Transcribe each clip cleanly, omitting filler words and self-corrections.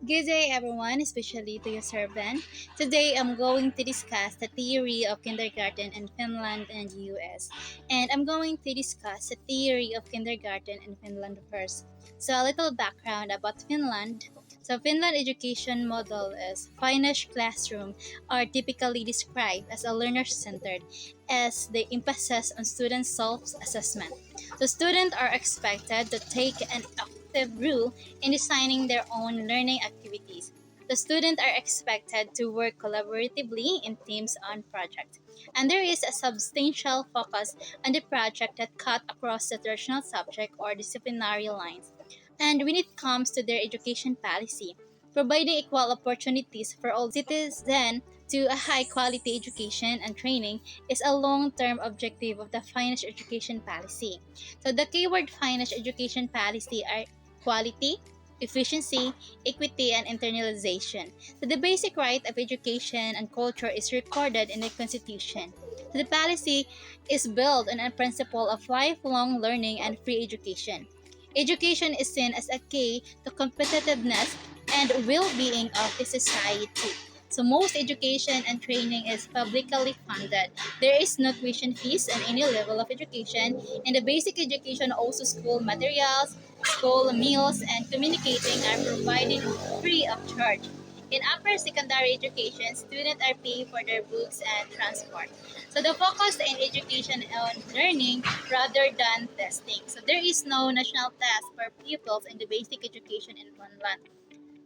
Good day, everyone, especially to your servant. Today, I'm going to discuss the theory of kindergarten in Finland and US. And I'm going to discuss the theory of kindergarten in Finland first. So, a little background about Finland. So, Finland education model is Finnish classroom are typically described as a learner-centered, as they emphasis on student self-assessment. The students are expected to take an active role in designing their own learning activities. The students are expected to work collaboratively in teams on projects, and there is a substantial focus on the project that cut across the traditional subject or disciplinary lines. And when it comes to their education policy, providing equal opportunities for all citizens to a high quality education and training is a long term objective of the Finnish education policy. So the keyword Finnish education policy are quality, efficiency, equity, and internalization. So the basic right of education and culture is recorded in the Constitution. So the policy is built on a principle of lifelong learning and free education. Education is seen as a key to competitiveness and well-being of the society. So most education and training is publicly funded. There is no tuition fees on any level of education, and the basic education also school materials, school meals, and communicating are provided free of charge. In upper secondary education, students are paying for their books and transport. So the focus in education on learning rather than testing. So there is no national test for pupils in the basic education in Finland.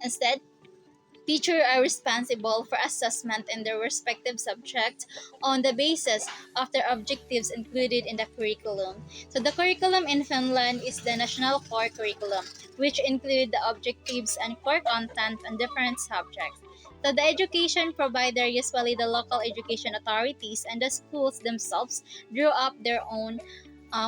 Instead, teachers are responsible for assessment in their respective subject on the basis of their objectives included in the curriculum. So the curriculum in Finland is the national core curriculum, which include the objectives and core content on different subjects. So the education provider, usually the local education authorities and the schools themselves, drew up their own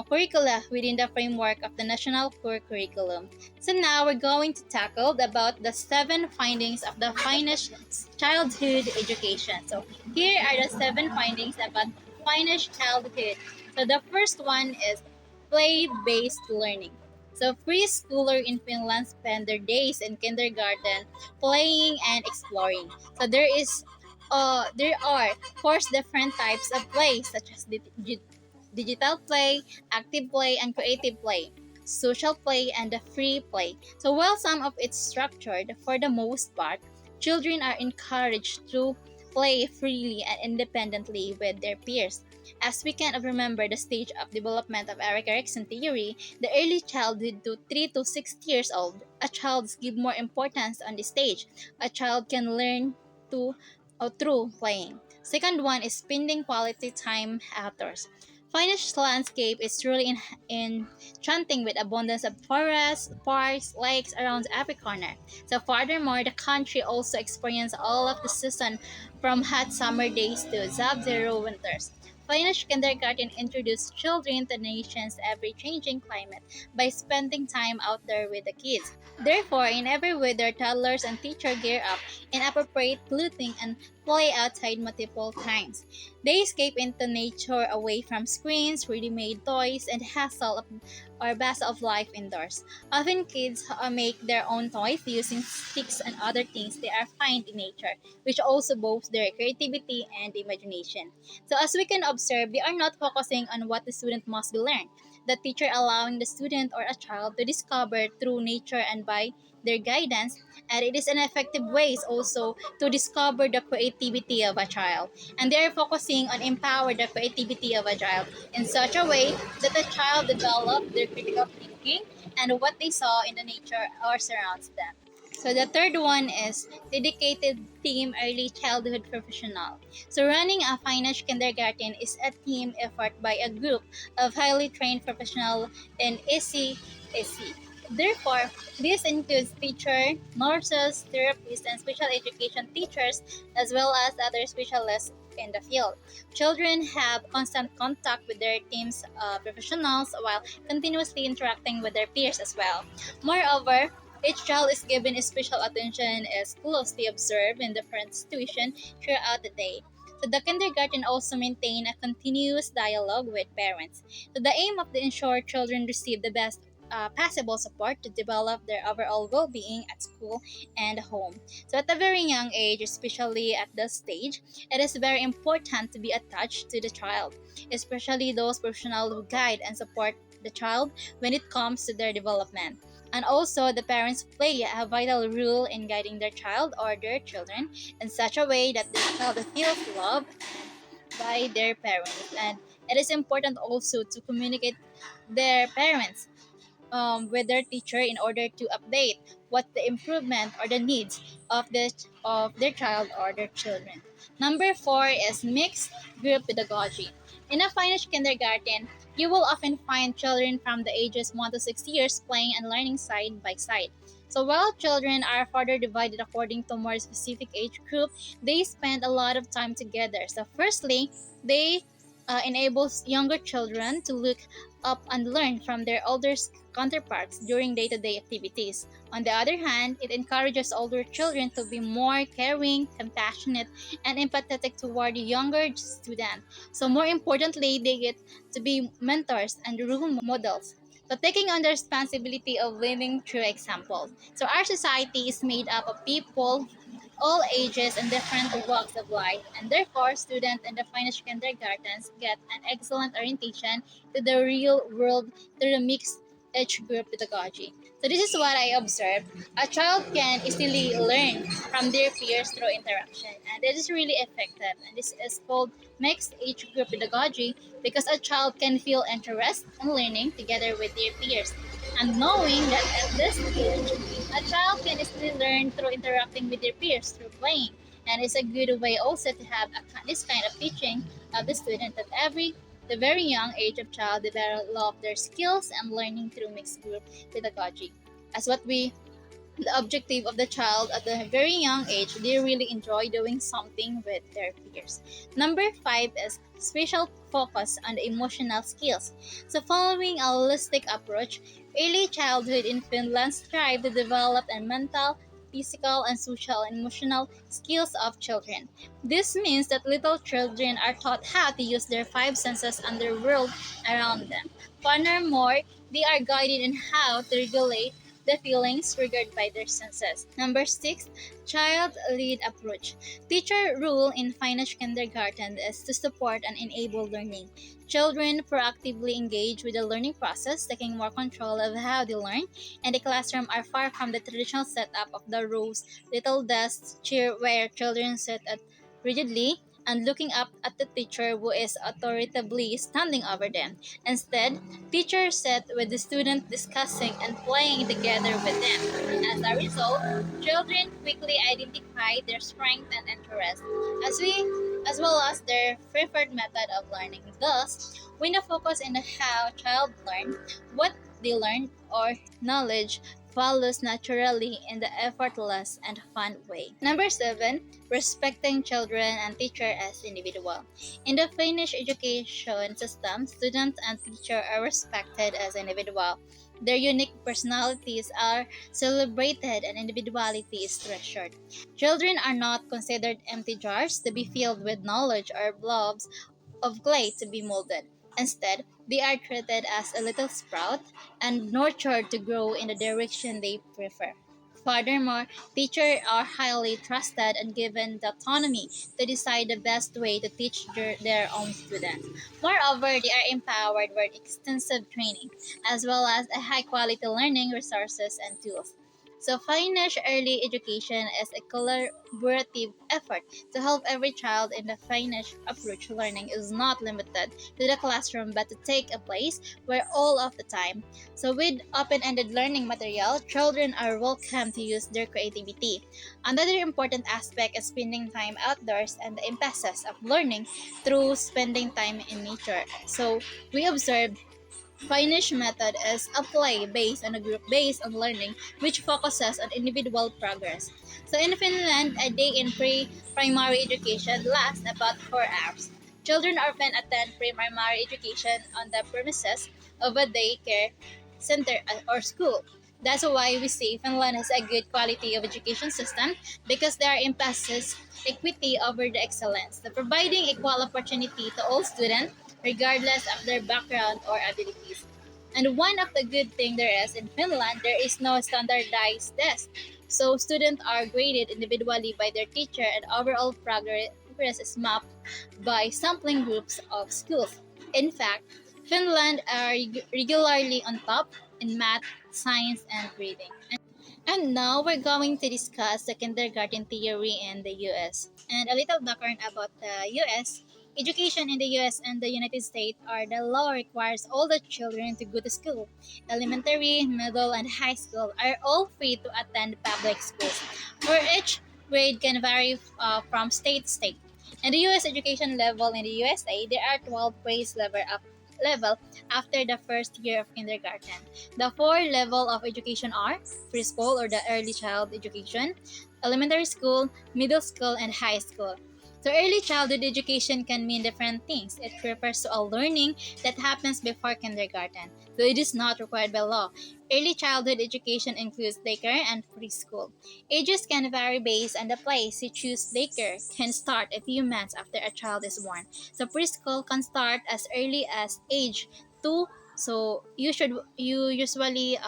curricula within the framework of the national core curriculum. So now we're going to tackle about the seven findings of the Finnish childhood education. So here are the seven findings about Finnish childhood. So the first one is play-based learning. So preschooler in Finland spend their days in kindergarten playing and exploring. So there are four different types of play such as digital play, active play, and creative play, social play, and the free play. So while some of it's structured, for the most part, children are encouraged to play freely and independently with their peers. As we can remember the stage of development of Eric Erikson theory, the early childhood to 3 to 6 years old, a child give more importance on this stage. A child can learn to through playing. Second one is spending quality time outdoors. Finnish landscape is truly enchanting with abundance of forests, parks, lakes around every corner. So furthermore, the country also experiences all of the season from hot summer days to sub-zero winters. Finnish kindergarten introduced children to the nation's ever-changing climate by spending time out there with the kids. Therefore, in every weather, toddlers and teachers gear up in appropriate clothing and play outside multiple times. They escape into nature away from screens, ready-made toys, and hassle of, or bustle of life indoors. Often kids make their own toys using sticks and other things they are find in nature, which also boosts their creativity and imagination. So as we can observe, they are not focusing on what the student must be learned. The teacher allowing the student or a child to discover through nature and by their guidance, and it is an effective ways also to discover the creativity of a child, and they are focusing on empower the creativity of a child in such a way that the child develop their critical thinking and what they saw in the nature or surrounds them. So the third one is dedicated team early childhood professional. So running a Finnish kindergarten is a team effort by a group of highly trained professionals in ECEC. Therefore, this includes teacher, nurses, therapists, and special education teachers, as well as other specialists in the field. Children have constant contact with their team's professionals while continuously interacting with their peers as well. Moreover, each child is given special attention, is closely observed in different situations throughout the day. So the kindergarten also maintain a continuous dialogue with parents. So the aim of the ensure children receive the best possible support to develop their overall well-being at school and home. So at a very young age, especially at this stage, it is very important to be attached to the child, especially those professionals who guide and support the child when it comes to their development. And also, the parents play a vital role in guiding their child or their children in such a way that the child feels loved by their parents. And it is important also to communicate their parents with their teacher in order to update what the improvement or the needs of their child or their children. Number four is mixed group pedagogy. In a Finnish kindergarten, you will often find children from the ages 1 to 6 years playing and learning side by side. So while children are further divided according to more specific age group, they spend a lot of time together. So firstly, they enables younger children to look up and learn from their older counterparts during day-to-day activities. On the other hand, it encourages older children to be more caring, compassionate, and empathetic toward the younger student. So more importantly, they get to be mentors and role models. So taking on the responsibility of living through examples. So our society is made up of people all ages and different walks of life, and therefore students in the Finnish kindergartens get an excellent orientation to the real world through the mixed age group pedagogy. So this is what I observed. A child can easily learn from their peers through interaction, and this is really effective. And this is called mixed age group pedagogy because a child can feel interest in learning together with their peers, and knowing that at this age, a child can easily learn through interacting with their peers through playing. And it's a good way also to have this kind of teaching of the student at the very young age of child develop their skills and learning through mixed group pedagogy. As what we the objective of the child at a very young age, they really enjoy doing something with their peers. Number five is special focus on the emotional skills. So, following a holistic approach, early childhood in Finland strive to develop a mental, physical, and social and emotional skills of children. This means that little children are taught how to use their five senses and their world around them. Furthermore, they are guided in how to regulate the feelings triggered by their senses. Number six, child lead approach. Teacher role in Finnish kindergarten is to support and enable learning. Children proactively engage with the learning process, taking more control of how they learn, and the classroom are far from the traditional setup of the rows, little desks, chair where children sit at rigidly and looking up at the teacher who is authoritatively standing over them. Instead, teachers sit with the student discussing and playing together with them. As a result, children quickly identify their strength and interest, as well as their preferred method of learning. Thus, when the focus on how child learn, what they learn or knowledge follows naturally in the effortless and fun way. Number seven, respecting children and teacher as individual. In the Finnish education system, students and teacher are respected as individual. Their unique personalities are celebrated and individuality is treasured. Children are not considered empty jars to be filled with knowledge or blobs of clay to be molded. Instead, they are treated as a little sprout and nurtured to grow in the direction they prefer. Furthermore, teachers are highly trusted and given the autonomy to decide the best way to teach their own students. Moreover, they are empowered with extensive training, as well as a high quality learning resources and tools. So, Finnish early education is a collaborative effort to help every child in the Finnish approach learning is not limited to the classroom but to take a place where all of the time. So with open-ended learning material, children are welcome to use their creativity. Another important aspect is spending time outdoors and the emphasis of learning through spending time in nature. So we observe Finnish method is a play based on a group based on learning which focuses on individual progress. So in Finland, a day in pre-primary education lasts about 4 hours. Children often attend pre-primary education on the premises of a daycare center or school. That's why we say Finland has a good quality of education system because there emphasis equity over the excellence, the providing equal opportunity to all students regardless of their background or abilities. And one of the good thing there is in Finland, there is no standardized test. So students are graded individually by their teacher and overall progress is mapped by sampling groups of schools. In fact, Finland are regularly on top in math, science, and reading. And now we're going to discuss the kindergarten theory in the US. And a little background about the US. Education in the US and the United States are the law requires all the children to go to school. Elementary, middle, and high school are all free to attend public schools, where each grade can vary from state to state. In the US education level in the USA, there are 12 grades level after the first year of kindergarten. The four level of education are preschool or the early child education, elementary school, middle school, and high school. So early childhood education can mean different things. It refers to a learning that happens before kindergarten, so it is not required by law. Early childhood education includes daycare and preschool. Ages can vary based on the place you choose. Daycare can start a few months after a child is born. So preschool can start as early as age 2. So you usually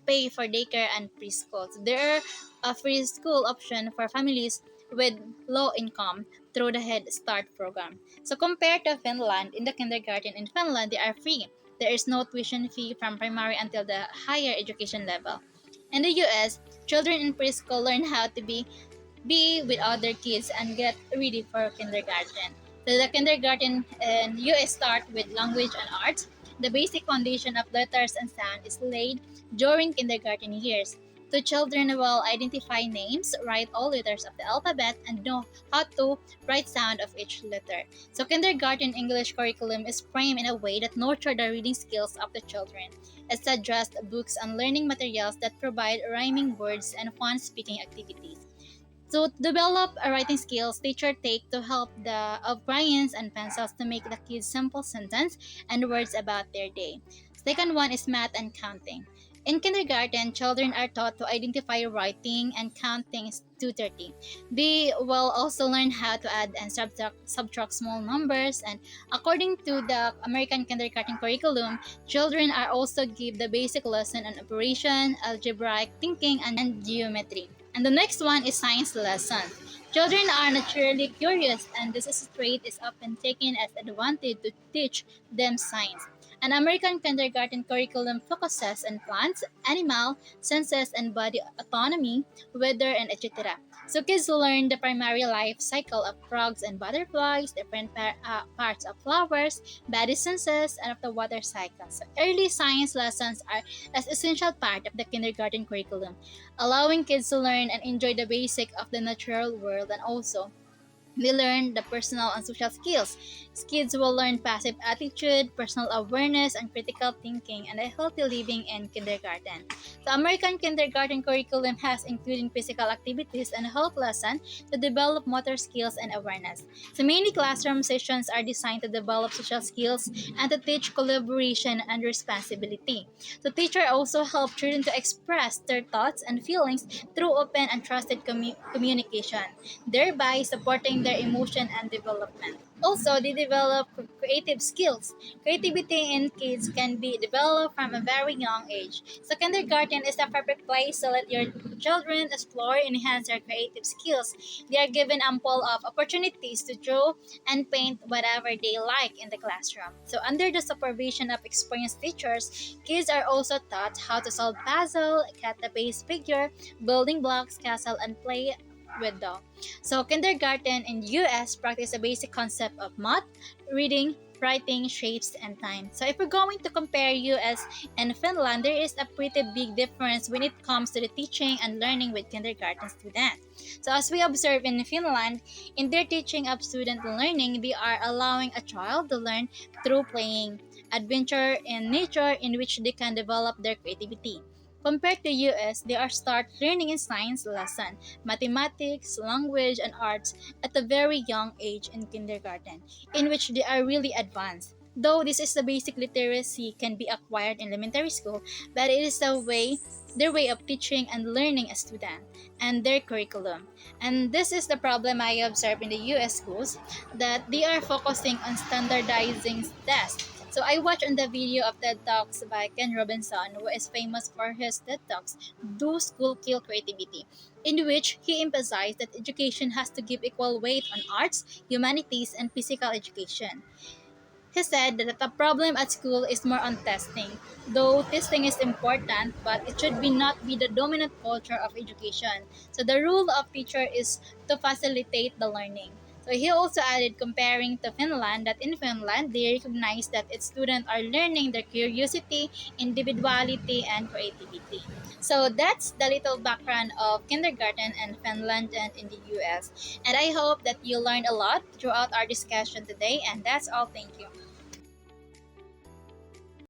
pay for daycare and preschool. So there are a free school option for families with low income through the Head Start program. So compared to Finland, in the kindergarten in Finland they are free. There is no tuition fee from primary until the higher education level. In the US, children in preschool learn how to be with other kids and get ready for kindergarten. So the kindergarten in US start with language and arts. The basic foundation of letters and sound is laid during kindergarten years. So children will identify names, write all letters of the alphabet, and know how to write sound of each letter. So kindergarten English curriculum is framed in a way that nurture the reading skills of the children. It suggests books and learning materials that provide rhyming words and fun speaking activities. So to develop writing skills, teacher take to help the of crayons and pencils to make the kids simple sentence and words about their day. Second one is math and counting. In kindergarten, children are taught to identify writing and counting to 30. They will also learn how to add and subtract small numbers. And according to the American kindergarten curriculum, children are also given the basic lesson on operation, algebraic thinking, and geometry. And the next one is science lesson. Children are naturally curious, and this trait is often taken as advantage to teach them science. An American kindergarten curriculum focuses on plants, animal, senses, and body autonomy, weather, and etc. So kids learn the primary life cycle of frogs and butterflies, different parts of flowers, body senses, and of the water cycle. So early science lessons are an essential part of the kindergarten curriculum, allowing kids to learn and enjoy the basic of the natural world, and also we learn the personal and social skills. Kids will learn passive attitude, personal awareness, and critical thinking, and a healthy living in kindergarten. The American kindergarten curriculum has including physical activities and health lessons to develop motor skills and awareness. So many classroom sessions are designed to develop social skills and to teach collaboration and responsibility. So teachers also help children to express their thoughts and feelings through open and trusted communication, thereby supporting their emotion and development. Also, they develop creative skills. Creativity in kids can be developed from a very young age. So, kindergarten is the perfect place to let your children explore and enhance their creative skills. They are given ample of opportunities to draw and paint whatever they like in the classroom. So, under the supervision of experienced teachers, kids are also taught how to solve puzzle, cut the base figure, building blocks, castle, and play with doll. So kindergarten in US practice a basic concept of math, reading, writing, shapes, and time. So if we're going to compare US and Finland, there is a pretty big difference when it comes to the teaching and learning with kindergarten students. So as we observe in Finland, in their teaching of student learning, they are allowing a child to learn through playing, adventure, and nature in which they can develop their creativity. Compared to US, they are start learning in science lesson, mathematics, language, and arts at a very young age in kindergarten, in which they are really advanced. Though this is the basic literacy can be acquired in elementary school, but it is their way of teaching and learning a student and their curriculum. And this is the problem I observe in the US schools, that they are focusing on standardizing tests. So I watched on the video of TED Talks by Ken Robinson, who is famous for his TED Talks, Do School Kill Creativity, in which he emphasized that education has to give equal weight on arts, humanities, and physical education. He said that the problem at school is more on testing, though testing is important, but it should be not be the dominant culture of education. So the role of teacher is to facilitate the learning. So he also added comparing to Finland that in Finland they recognize that its students are learning their curiosity, individuality, and creativity. So that's the little background of kindergarten in Finland and in the US. And I hope that you learned a lot throughout our discussion today. And that's all. Thank you.